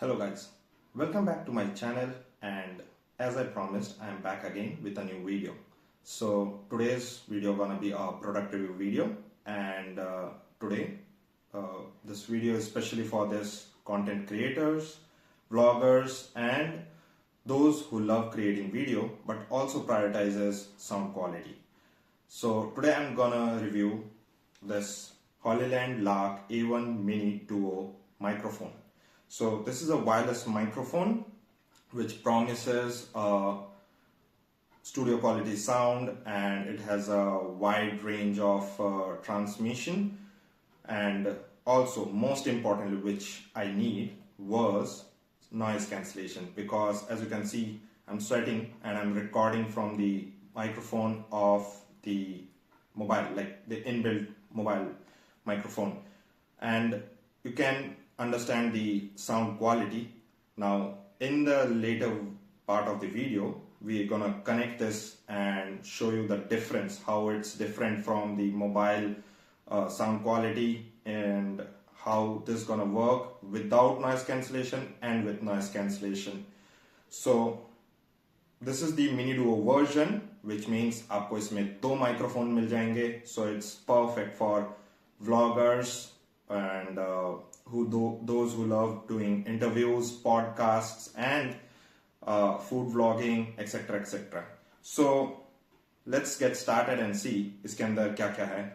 Hello guys, welcome back to my channel, and as I promised, I am back again with a new video. So today's video gonna be a product review video, and today this video is especially for this content creators, vloggers, and those who love creating video but also prioritizes sound quality. So today I'm gonna review this Hollyland Lark A1 Mini Duo microphone. So this is a wireless microphone which promises studio quality sound, and it has a wide range of transmission, and also most importantly which I need was noise cancellation, because as you can see I'm sweating and I'm recording from the microphone of the mobile, like the inbuilt mobile microphone, and you can understand the sound quality. Now in the later part of the video we're gonna connect this and show you the difference, how it's different from the mobile sound quality, and how this is gonna work without noise cancellation and with noise cancellation. So this is the mini duo version, which means आपको इसमें दो microphone मिल जाएंगे. So it's perfect for vloggers and those who love doing interviews, podcasts, and food vlogging, etc. etc. So let's get started and see इसके अंदर क्या क्या है.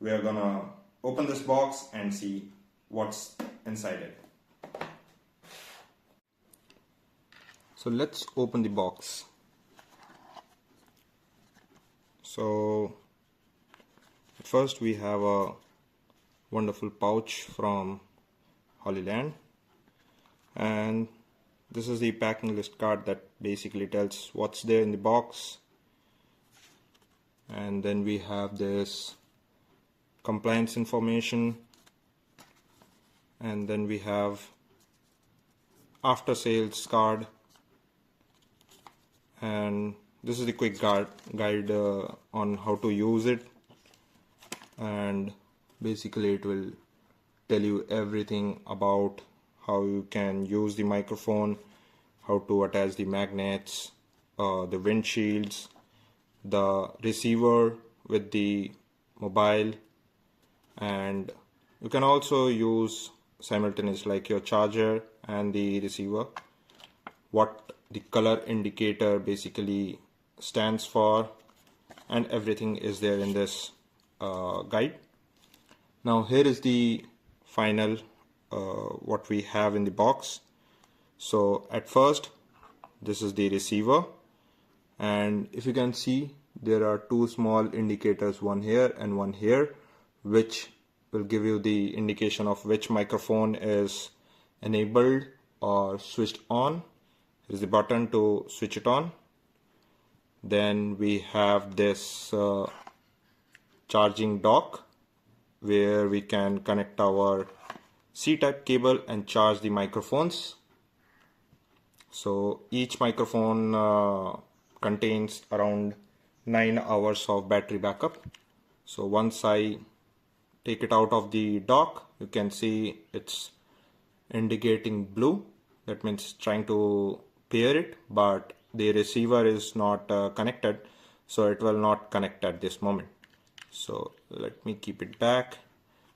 We are gonna open this box and see what's inside it. So let's open the box. So first we have a wonderful pouch from Hollyland, and this is the packing list card that basically tells what's there in the box. And then we have this compliance information, and then we have after sales card, and this is the quick guide on how to use it, and basically it will tell you everything about how you can use the microphone, how to attach the magnets, the windshields, the receiver with the mobile, and you can also use simultaneous like your charger and the receiver, what the color indicator basically stands for, and everything is there in this guide. Now here is the final what we have in the box. So at first this is the receiver, and if you can see there are two small indicators, one here and one here, which will give you the indication of which microphone is enabled or switched on. Here is the button to switch it on. Then we have this charging dock where we can connect our C-type cable and charge the microphones. So each microphone contains around 9 hours of battery backup. So once I take it out of the dock, you can see it's indicating blue. That means trying to pair it, but the receiver is not connected, so it will not connect at this moment. So let me keep it back,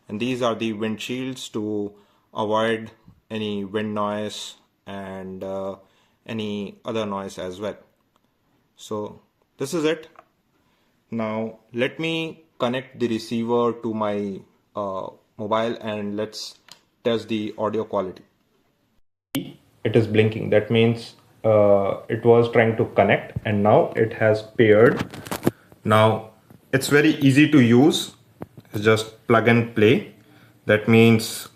and these are the windshields to avoid any wind noise and any other noise as well. So this is it. Now let me connect the receiver to my mobile and let's test the audio quality. It is blinking, that means it was trying to connect and now it has paired. Now it's very easy to use. It's just plug and play. That means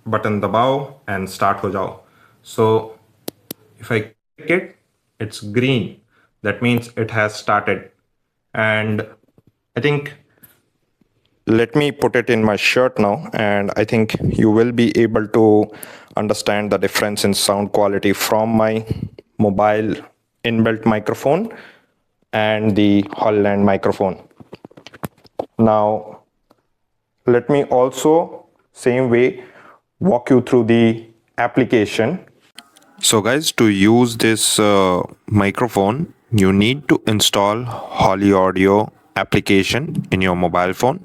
button dabao and start ho jao. So if I click it, it's green. That means it has started. And I think, let me put it in my shirt now, and I think you will be able to understand the difference in sound quality from my mobile inbuilt microphone and the Hollyland microphone. Now let me also same way walk you through the application. So guys, to use this microphone, you need to install Holly Audio application in your mobile phone.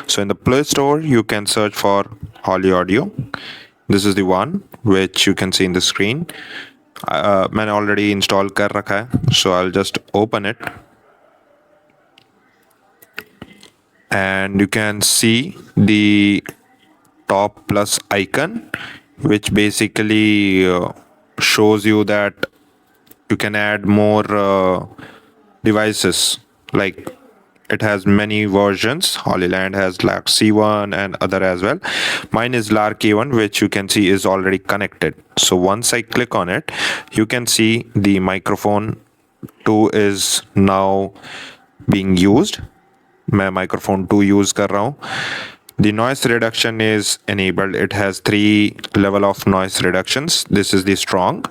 So in the Play Store, you can search for Holly Audio. This is the one which you can see in the screen. मैंने already install कर रखा है, so I'll just open it. And you can see the top plus icon, which basically shows you that you can add more devices. Like it has many versions. Hollyland has Lark C1 and other as well. Mine is Lark A1, which you can see is already connected. So once I click on it, you can see the microphone 2 is now being used. मैं microphone 2 use कर रहा हूँ. The noise reduction is enabled. It has 3 level of noise reductions. This is the strong.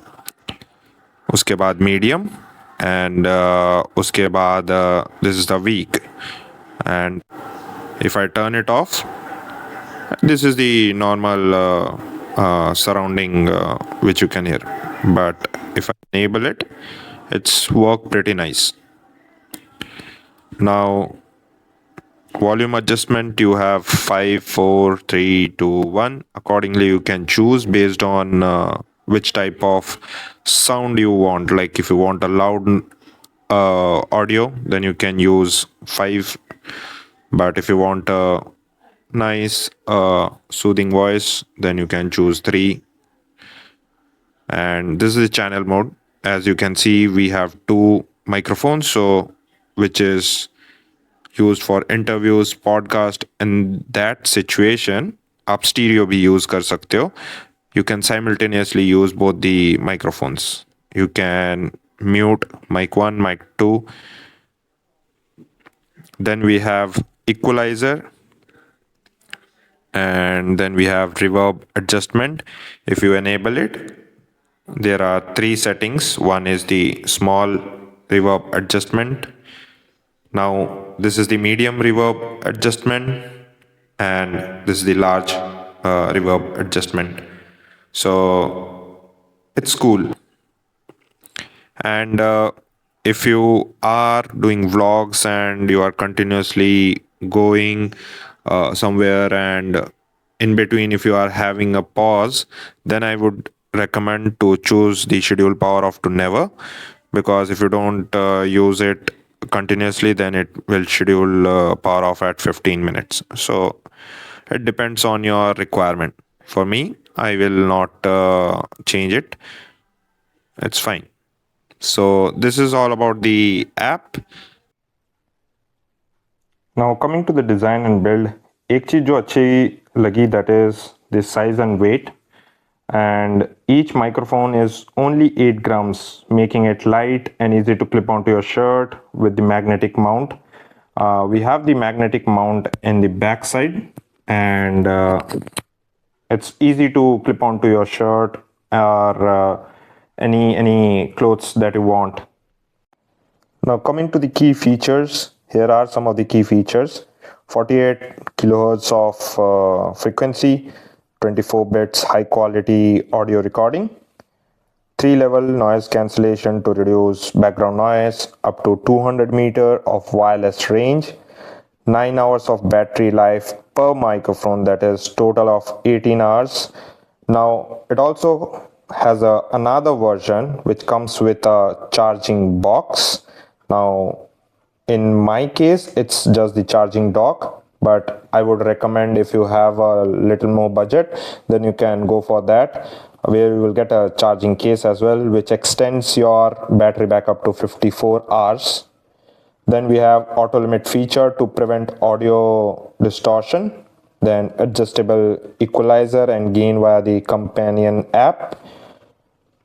उसके बाद medium. And उसके बाद this is the weak. And if I turn it off, this is the normal surrounding which you can hear. But if I enable it, it's work pretty nice. Now volume adjustment, you have 5, 4, 3, 2, 1. Accordingly, you can choose based on which type of sound you want. Like if you want a loud audio, then you can use 5. But if you want a nice soothing voice, then you can choose 3. And this is the channel mode. As you can see, we have 2 microphones, so which is used for interviews, podcast. In that situation, आप stereo भी use कर सकते हो. You can simultaneously use both the microphones. You can mute mic 1, mic 2. Then we have equalizer. And then we have reverb adjustment. If you enable it, there are 3 settings. One is the small reverb adjustment. Now this is the medium reverb adjustment, and this is the large reverb adjustment. So it's cool. And if you are doing vlogs and you are continuously going somewhere, and in between if you are having a pause, then I would recommend to choose the schedule power off to never, because if you don't use it continuously, then it will schedule power off at 15 minutes. So it depends on your requirement. For me, I will not change it. It's fine. So this is all about the app. Now coming to the design and build, एक चीज जो अच्छी लगी, that is the size and weight. And each microphone is only 8 grams, making it light and easy to clip onto your shirt with the magnetic mount. We have the magnetic mount in the back side, and it's easy to clip onto your shirt or any clothes that you want. Now coming to the key features, here are some of the key features. 48 kilohertz of frequency, 24 bits high quality audio recording, 3-level noise cancellation to reduce background noise, up to 200 meter of wireless range, 9 hours of battery life per microphone, that is total of 18 hours. Now it also has another version which comes with a charging box. Now in my case, it's just the charging dock, but I would recommend if you have a little more budget, then you can go for that, where you will get a charging case as well, which extends your battery backup to 54 hours. Then we have auto limit feature to prevent audio distortion, then adjustable equalizer and gain via the companion app.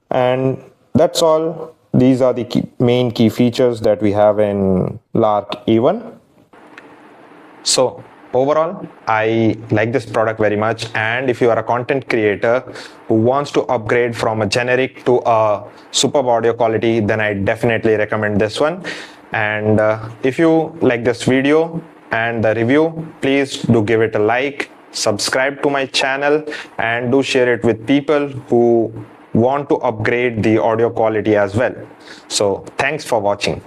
And that's all. These are the main key features that we have in Lark A1. So overall, I like this product very much. And if you are a content creator who wants to upgrade from a generic to a superb audio quality, then I definitely recommend this one. And if you like this video and the review, please do give it a like subscribe to my channel, and do share it with people who want to upgrade the audio quality as well. So thanks for watching.